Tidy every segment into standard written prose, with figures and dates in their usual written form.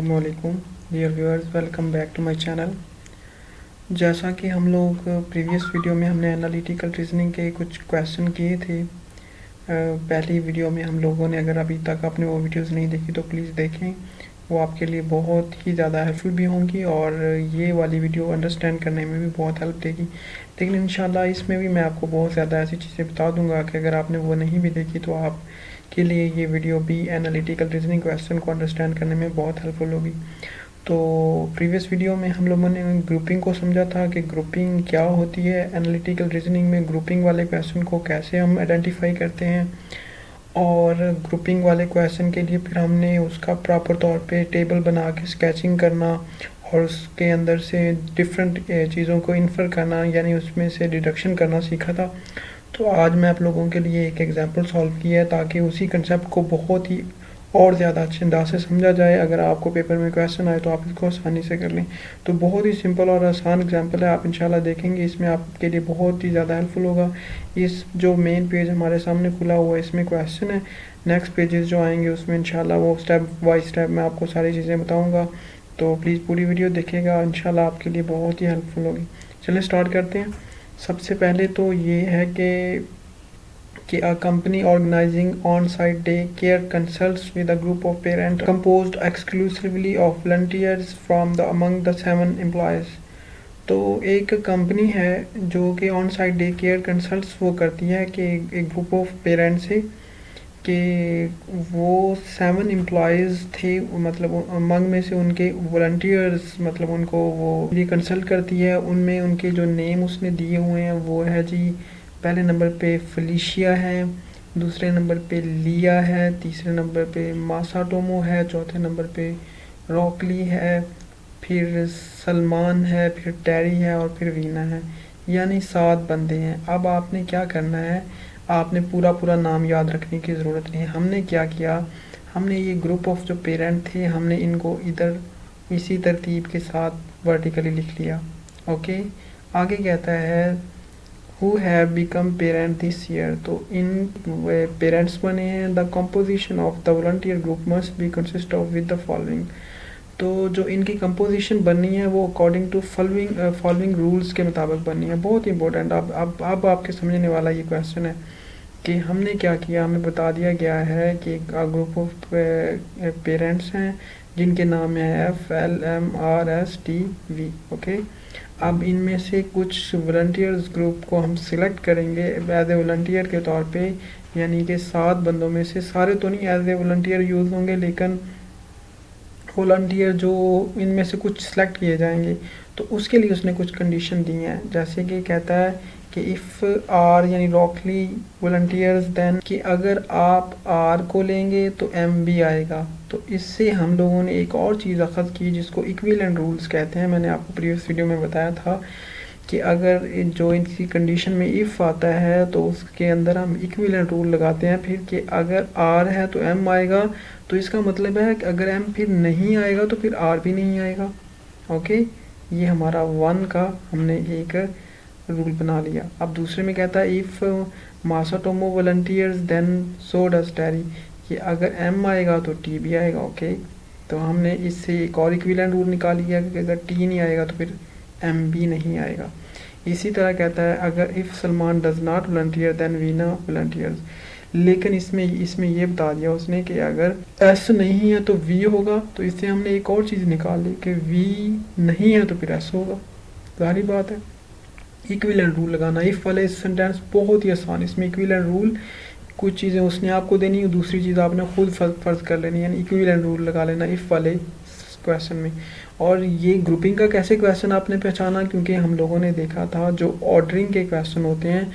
अस्सलामुअलैकुम dear viewers, welcome back to my channel. जैसा कि हम लोग प्रीवियस वीडियो में हमने एनालिटिकल रीजनिंग के कुछ क्वेश्चन किए थे। पहली वीडियो में हम लोगों ने, अगर अभी तक आपने वो वीडियोस नहीं देखी तो प्लीज़ देखें, वो आपके लिए बहुत ही ज़्यादा हेल्पफुल भी होंगी और ये वाली वीडियो अंडरस्टैंड करने में भी बहुत हेल्प देगी। लेकिन इंशाल्लाह इसमें भी मैं आपको बहुत ज़्यादा ऐसी चीज़ें बता दूंगा कि अगर आपने वो नहीं भी देखी तो आप के लिए ये वीडियो भी एनालिटिकल रीजनिंग क्वेश्चन को अंडरस्टैंड करने में बहुत हेल्पफुल होगी। तो प्रीवियस वीडियो में हम लोगों ने ग्रुपिंग को समझा था कि ग्रुपिंग क्या होती है, एनालिटिकल रीजनिंग में ग्रुपिंग वाले क्वेश्चन को कैसे हम आइडेंटिफाई करते हैं, और ग्रुपिंग वाले क्वेश्चन के लिए फिर हमने उसका प्रॉपर तौर पे टेबल बना के स्केचिंग करना और उसके अंदर से डिफरेंट चीज़ों को इन्फर करना, यानी उसमें से डिडक्शन करना सीखा था। तो आज मैं आप लोगों के लिए एक एग्जांपल सॉल्व किया है ताकि उसी कंसेप्ट को बहुत ही और ज़्यादा अच्छे अंदाज से समझा जाए। अगर आपको पेपर में क्वेश्चन आए तो आप इसको आसानी से कर लें। तो बहुत ही सिंपल और आसान एग्जांपल है, आप इंशाल्लाह देखेंगे, इसमें आपके लिए बहुत ही ज़्यादा हेल्पफुल होगा। इस जो मेन पेज हमारे सामने खुला हुआ है इसमें क्वेश्चन है, नेक्स्ट पेजेस जो आएंगे उसमें इंशाल्लाह वो स्टेप बाय स्टेप मैं आपको सारी चीज़ें बताऊँगा। तो प्लीज़ पूरी वीडियो देखिएगा, इंशाल्लाह आपके लिए बहुत ही हेल्पफुल होगी। चलिए स्टार्ट करते हैं। सबसे पहले तो ये है कि a company organizing on-site day care consults with a group of parents composed exclusively of volunteers from the among the 7 employees। तो एक कंपनी है जो कि on site day care consults वो करती है कि एक ग्रुप ऑफ पेरेंट्स से कि वो 7 एम्प्लॉयज़ थे, मतलब अमंग में से उनके वॉलंटियर्स, मतलब उनको वो ये कंसल्ट करती है। उनमें उनके जो नेम उसने दिए हुए हैं वो है जी, पहले नंबर पे फेलिशिया है, दूसरे नंबर पे लिया है, तीसरे नंबर पे मासाटोमो है, चौथे नंबर पे रॉकली है, फिर सलमान है, फिर टेरी है और फिर वीना है। यानी 7 बंदे हैं। अब आपने क्या करना है, आपने पूरा नाम याद रखने की ज़रूरत नहीं है। हमने क्या किया, हमने ये ग्रुप ऑफ जो पेरेंट थे हमने इनको इधर इसी तरतीब के साथ वर्टिकली लिख लिया। ओके, आगे कहता है who have become parent this year. तो इन पेरेंट्स बने हैं। The composition of the volunteer group must be consist of with the following. तो जो इनकी कंपोजिशन बननी है वो अकॉर्डिंग टू फॉलोइंग रूल्स के मुताबिक बननी है। बहुत इंपॉर्टेंट। अब आपके समझने वाला ये क्वेश्चन है कि हमने क्या किया, हमें बता दिया गया है कि एक ग्रुप ऑफ पेरेंट्स हैं जिनके नाम है FLMRSTV। ओके, अब इनमें से कुछ वॉलंटियर्स ग्रुप को हम सिलेक्ट करेंगे एज ए वॉलंटियर के तौर पे, यानी कि 7 बंदों में से सारे तो नहीं एज ए वॉलंटियर यूज़ होंगे, लेकिन वॉलंटियर जो इनमें से कुछ सिलेक्ट किए जाएंगे। तो उसके लिए उसने कुछ कंडीशन दी हैं, जैसे कि कहता है कि इफ़ आर यानी रॉकली वॉलंटियर्स देन, कि अगर आप आर को लेंगे तो एम भी आएगा। तो इससे हम लोगों ने एक और चीज़ अखज़ की जिसको इक्विवेलेंट रूल्स कहते हैं। मैंने आपको प्रीवियस वीडियो में बताया था कि अगर जो इनकी कंडीशन में इफ़ आता है तो उसके अंदर हम इक्विवेलेंट रूल लगाते हैं फिर, कि अगर आर है तो एम आएगा। तो इसका मतलब है कि अगर एम फिर नहीं आएगा तो फिर आर भी नहीं आएगा। ओके, ये हमारा 1 का हमने एक रूल बना लिया। अब दूसरे में कहता है if Masatomo volunteers then so does Terry, कि अगर एम आएगा तो टी भी आएगा। ओके, तो हमने इससे एक और इक्विवेलेंट रूल निकाल लिया कि अगर टी नहीं आएगा तो फिर एम भी नहीं आएगा। इसी तरह कहता है अगर if Salman does not volunteer then Veena volunteers, लेकिन इसमें ये बता दिया उसने कि अगर एस नहीं है तो वी होगा। तो इससे हमने एक और चीज़ निकाल ली कि वी नहीं है तो फिर एस होगा। जाहिर बात है, इक्विवेलेंट रूल लगाना इफ़ वाले सेंटेंस बहुत ही आसान। इसमें इक्विवेलेंट रूल कुछ चीज़ें उसने आपको देनी है, दूसरी चीज़ आपने खुद फर्ज कर लेनी है, यानी इक्विवेलेंट रूल लगा लेना इफ़ वाले क्वेश्चन में। और ये ग्रुपिंग का कैसे क्वेश्चन आपने पहचाना, क्योंकि हम लोगों ने देखा था जो ऑर्डरिंग के क्वेश्चन होते हैं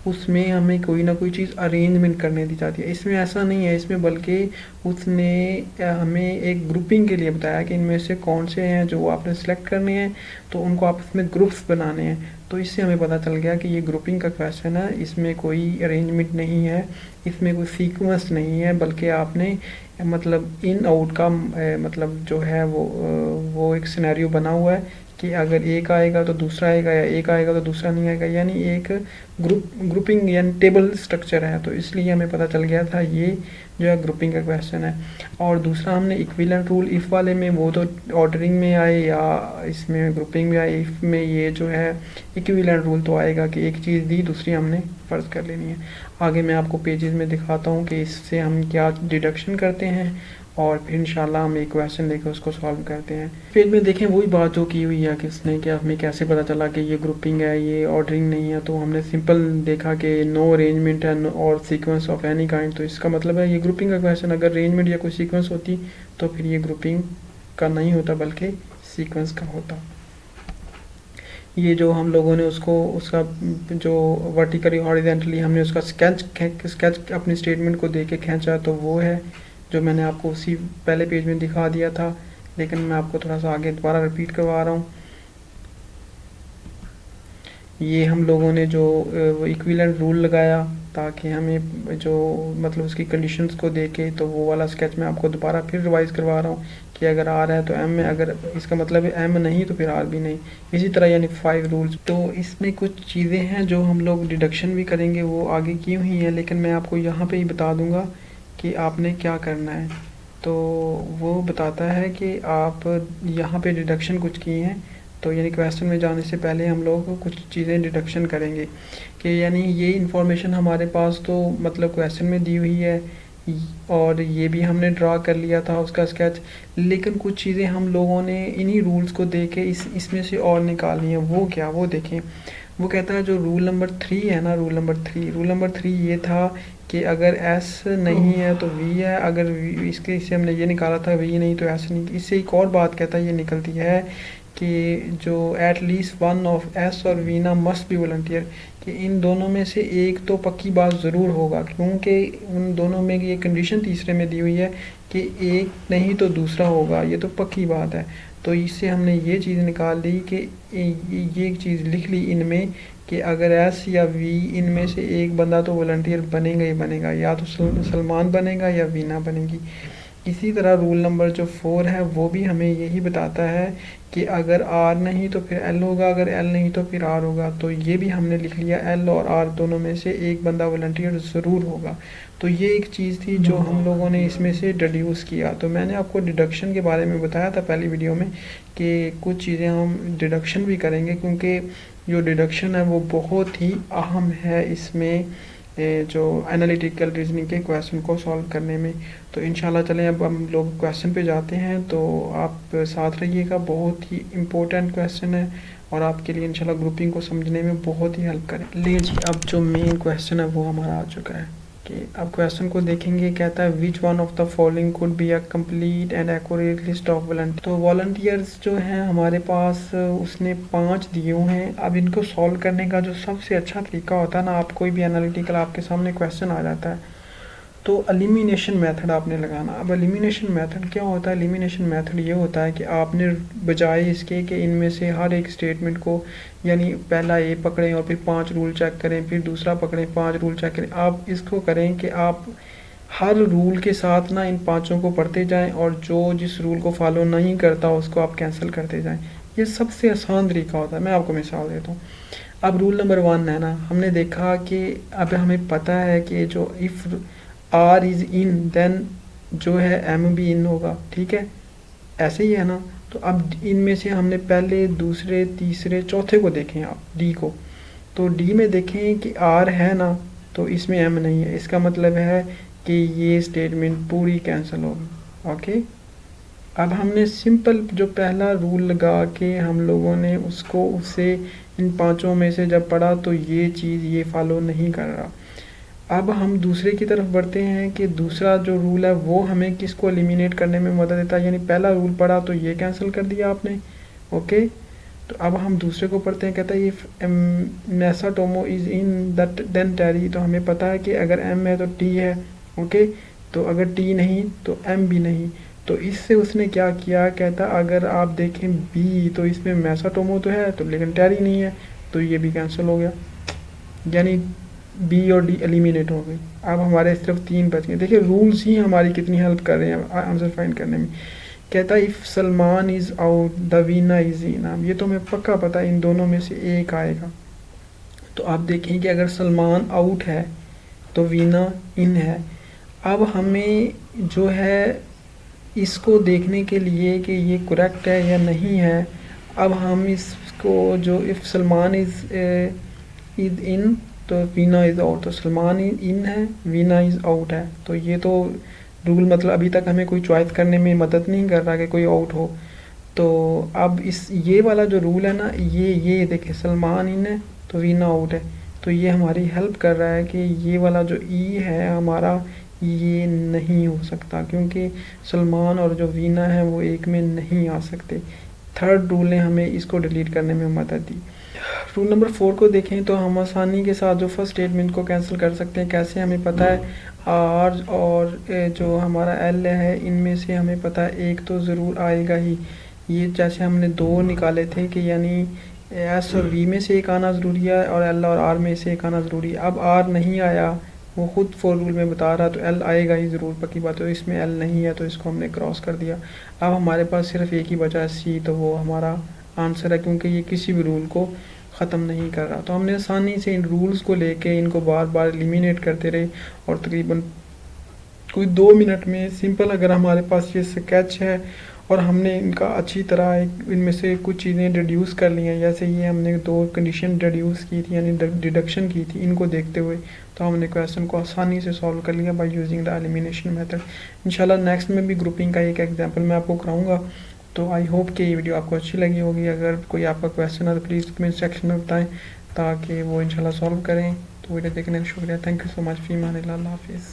उसमें हमें कोई ना कोई चीज़ अरेंजमेंट करने दी जाती है। इसमें ऐसा नहीं है, इसमें बल्कि उसने हमें एक ग्रुपिंग के लिए बताया कि इनमें से कौन से हैं जो आपने सेलेक्ट करने हैं, तो उनको आपस में ग्रुप्स बनाने हैं। तो इससे हमें पता चल गया कि ये ग्रुपिंग का क्वेश्चन है, इसमें कोई अरेंजमेंट नहीं है, इसमें कोई सीक्वेंस नहीं है, बल्कि आपने मतलब इन आउट का मतलब जो है वो एक सिनेरियो बना हुआ है कि अगर एक आएगा तो दूसरा आएगा या एक आएगा तो दूसरा नहीं आएगा, यानी एक ग्रुपिंग यानी टेबल स्ट्रक्चर है। तो इसलिए हमें पता चल गया था ये जो है ग्रुपिंग का क्वेश्चन है। और दूसरा हमने इक्विवेलेंट रूल इफ़ वाले में, वो तो ऑर्डरिंग में आए या इसमें ग्रुपिंग में आए, इफ़ में ये जो है इक्विवेलेंट रूल तो आएगा कि एक चीज़ दी दूसरी हमने फ़र्ज़ कर लेनी है। आगे मैं आपको पेजेस में दिखाता हूँ कि इससे हम क्या डिडक्शन करते हैं और फिर इंशाल्लाह हम एक क्वेश्चन लेकर उसको सॉल्व करते हैं। पेज में देखें वही बात जो की हुई है कि इसने कि हमें कैसे पता चला कि ये ग्रुपिंग है ये ऑर्डरिंग नहीं है। तो हमने सिंपल देखा कि नो अरेंजमेंट है और सीक्वेंस ऑफ एनी काइंड, तो इसका मतलब है ये ग्रुपिंग का क्वेश्चन। अगर अरेंजमेंट या कोई सीक्वेंस होती तो फिर ये ग्रुपिंग का नहीं होता बल्कि सीक्वेंस का होता। ये जो हम लोगों ने उसका जो वर्टिकली हॉरिजेंटली हमने उसका स्केच अपनी स्टेटमेंट को दे के खींचा, तो वो है जो मैंने आपको उसी पहले पेज में दिखा दिया था, लेकिन मैं आपको थोड़ा सा आगे दोबारा रिपीट करवा रहा हूँ। ये हम लोगों ने जो इक्विवेलेंट रूल लगाया ताकि हमें जो मतलब उसकी कंडीशंस को देके, तो वो वाला स्केच मैं आपको दोबारा फिर रिवाइज करवा रहा हूँ कि अगर आर है तो एम में, अगर इसका मतलब है एम नहीं तो फिर आर भी नहीं। इसी तरह यानी 5 रूल्स। तो इसमें कुछ चीज़ें हैं जो हम लोग डिडक्शन भी करेंगे, वो आगे की हुई हैं, लेकिन मैं आपको यहाँ पे ही बता दूँगा कि आपने क्या करना है। तो वो बताता है कि आप यहाँ पे डिडक्शन कुछ किए हैं, तो यानी क्वेश्चन में जाने से पहले हम लोग कुछ चीज़ें डिडक्शन करेंगे कि यानी ये इन्फॉर्मेशन हमारे पास तो मतलब क्वेश्चन में दी हुई है और ये भी हमने ड्रा कर लिया था उसका स्केच, लेकिन कुछ चीज़ें हम लोगों ने इन्हीं रूल्स को देख के इसमें से और निकालनी है। वो क्या, वो देखें। वो कहता है जो रूल नंबर 3 है ना, रूल नंबर 3 ये था कि अगर एस नहीं है तो वी है, अगर इसके इससे हमने ये निकाला था वी नहीं तो एस नहीं। इससे एक और बात कहता है ये निकलती है कि जो at least one of S और वीना मस्ट बी वॉलंटियर, कि इन दोनों में से एक तो पक्की बात ज़रूर होगा, क्योंकि उन दोनों में ये कंडीशन तीसरे में दी हुई है कि एक नहीं तो दूसरा होगा, ये तो पक्की बात है। तो इससे हमने ये चीज़ निकाल ली कि ये एक चीज़ लिख ली इनमें कि अगर एस या वी इनमें से एक बंदा तो वॉलंटियर बनेगा ही बनेगा, या तो सलमान बनेगा या वीना बनेगी। इसी तरह रूल नंबर जो 4 है वो भी हमें यही बताता है कि अगर आर नहीं तो फिर एल होगा, अगर एल नहीं तो फिर आर होगा। तो ये भी हमने लिख लिया, एल और आर दोनों में से एक बंदा वॉलंटियर ज़रूर होगा। तो ये एक चीज़ थी जो हम लोगों ने इसमें से डिड्यूस किया। तो मैंने आपको डिडक्शन के बारे में बताया था पहली वीडियो में कि कुछ चीज़ें हम डिडक्शन भी करेंगे, क्योंकि जो डिडक्शन है वो बहुत ही अहम है इसमें जो एनालिटिकल रीजनिंग के क्वेश्चन को सॉल्व करने में। तो इंशाल्लाह चलें अब हम लोग क्वेश्चन पे जाते हैं, तो आप साथ रहिएगा। बहुत ही इम्पोर्टेंट क्वेश्चन है और आपके लिए इंशाल्लाह ग्रुपिंग को समझने में बहुत ही हेल्प करें। ले जी, अब जो मेन क्वेश्चन है वो हमारा आ चुका है कि अब क्वेश्चन को देखेंगे। कहता है which one of the following could be a complete and accurate list of volunteer. तो वॉलंटियर्स जो हैं हमारे पास उसने 5 दिए हुए हैं। अब इनको सॉल्व करने का जो सबसे अच्छा तरीका होता है ना, आप कोई भी एनालिटिकल आपके सामने क्वेश्चन आ जाता है तो एलिमिनेशन मेथड आपने लगाना। अब एलिमिनेशन मेथड क्या होता है? एलिमिनेशन मेथड ये होता है कि आपने बजाय इसके कि इनमें से हर एक स्टेटमेंट को यानी पहला ए पकड़ें और फिर 5 रूल चेक करें, फिर दूसरा पकड़ें 5 रूल चेक करें, आप इसको करें कि आप हर रूल के साथ ना इन 5 को पढ़ते जाएं और जो जिस रूल को फॉलो नहीं करता उसको आप कैंसिल करते जाएं। ये सबसे आसान तरीका होता है। मैं आपको मिसाल देता हूँ। अब रूल नंबर 1 है ना, हमने देखा कि अब हमें पता है कि जो if R is in then जो है एम भी इन होगा, ठीक है, ऐसे ही है ना। तो अब इनमें से हमने पहले दूसरे तीसरे चौथे को देखें, आप डी को, तो डी में देखें कि आर है ना, तो इसमें एम नहीं है, इसका मतलब है कि ये स्टेटमेंट पूरी कैंसिल होगी। ओके, अब हमने सिंपल जो पहला रूल लगा के हम लोगों ने उसको उससे इन 5 में से जब पढ़ा तो ये चीज़ ये फॉलो नहीं कर रहा। अब हम दूसरे की तरफ बढ़ते हैं कि दूसरा जो रूल है वो हमें किसको एलिमिनेट करने में मदद देता है। यानी पहला रूल पढ़ा तो ये कैंसिल कर दिया आपने। ओके, तो अब हम दूसरे को पढ़ते हैं। कहता है ये मेसाटोमो इज़ इन दैट देन टेरी, तो हमें पता है कि अगर एम है तो टी है। ओके, तो अगर टी नहीं तो एम भी नहीं। तो इससे उसने क्या किया, कहता अगर आप देखें बी तो इसमें मेसाटोमो तो है तो लेकिन टेरी नहीं है, तो ये भी कैंसिल हो गया, यानी बी और डी एलिमिनेट हो गई। अब हमारे सिर्फ 3 बच गए। देखिए रूल्स ही हमारी कितनी हेल्प कर रहे हैं आंसर फाइंड करने में। कहता है if Salman is out the Veena is in. अब ये तो हमें पक्का पता है इन दोनों में से एक आएगा। तो आप देखें कि अगर सलमान आउट है तो वीना इन है। अब हमें जो है इसको देखने के लिए कि ये करेक्ट है या नहीं है, अब हम इसको जो इफ़ सलमान इज़ इन तो वीना इज़ आउट, तो सलमान इन है, वीना इज़ आउट है। तो ये तो रूल मतलब अभी तक हमें कोई चॉइस करने में मदद नहीं कर रहा कि कोई आउट हो। तो अब इस ये वाला जो रूल है ना, ये देखें सलमान इन है तो वीना आउट है, तो ये हमारी हेल्प कर रहा है कि ये वाला जो ई है हमारा ये नहीं हो सकता, क्योंकि सलमान और जो वीना है वो एक में नहीं आ सकते। थर्ड रूल ने हमें इसको डिलीट करने में मदद दी। रूल नंबर 4 को देखें तो हम आसानी के साथ जो फर्स्ट स्टेटमेंट को कैंसिल कर सकते हैं। कैसे? हमें पता है आर और जो हमारा एल है इनमें से हमें पता है एक तो ज़रूर आएगा ही। ये जैसे हमने 2 निकाले थे कि यानी एस और वी में से एक आना ज़रूरी है और एल और आर में से एक आना ज़रूरी है। अब आर नहीं आया, वो खुद 4 रूल में बता रहा, तो एल आएगा ही ज़रूर, पक्की बात है। तो इसमें एल नहीं है तो इसको हमने क्रॉस कर दिया। अब हमारे पास सिर्फ एक ही बचा है सी, तो वो हमारा आंसर है, क्योंकि ये किसी भी रूल को ख़त्म नहीं कर रहा। तो हमने आसानी से इन रूल्स को लेके इनको बार बार एलिमिनेट करते रहे और तकरीबन कोई 2 मिनट में सिंपल अगर हमारे पास ये स्केच है और हमने इनका अच्छी तरह इनमें से कुछ चीज़ें डिड्यूस कर ली हैं, जैसे ये हमने 2 कंडीशन डिड्यूस की थी यानी डिडक्शन की थी, इनको देखते हुए तो हमने क्वेश्चन को आसानी से सॉल्व कर लिया by using the elimination method. इंशाल्लाह नेक्स्ट में भी ग्रुपिंग का एक एग्जांपल मैं आपको कराऊंगा। तो आई होप कि ये वीडियो आपको अच्छी लगी होगी। अगर कोई आपका क्वेश्चन है तो प्लीज़ कमेंट सेक्शन में बताएं ताकि वो इंशाल्लाह सॉल्व करें। तो वीडियो देखने का शुक्रिया। Thank you so much. फी मान अल्लाह हाफिज़।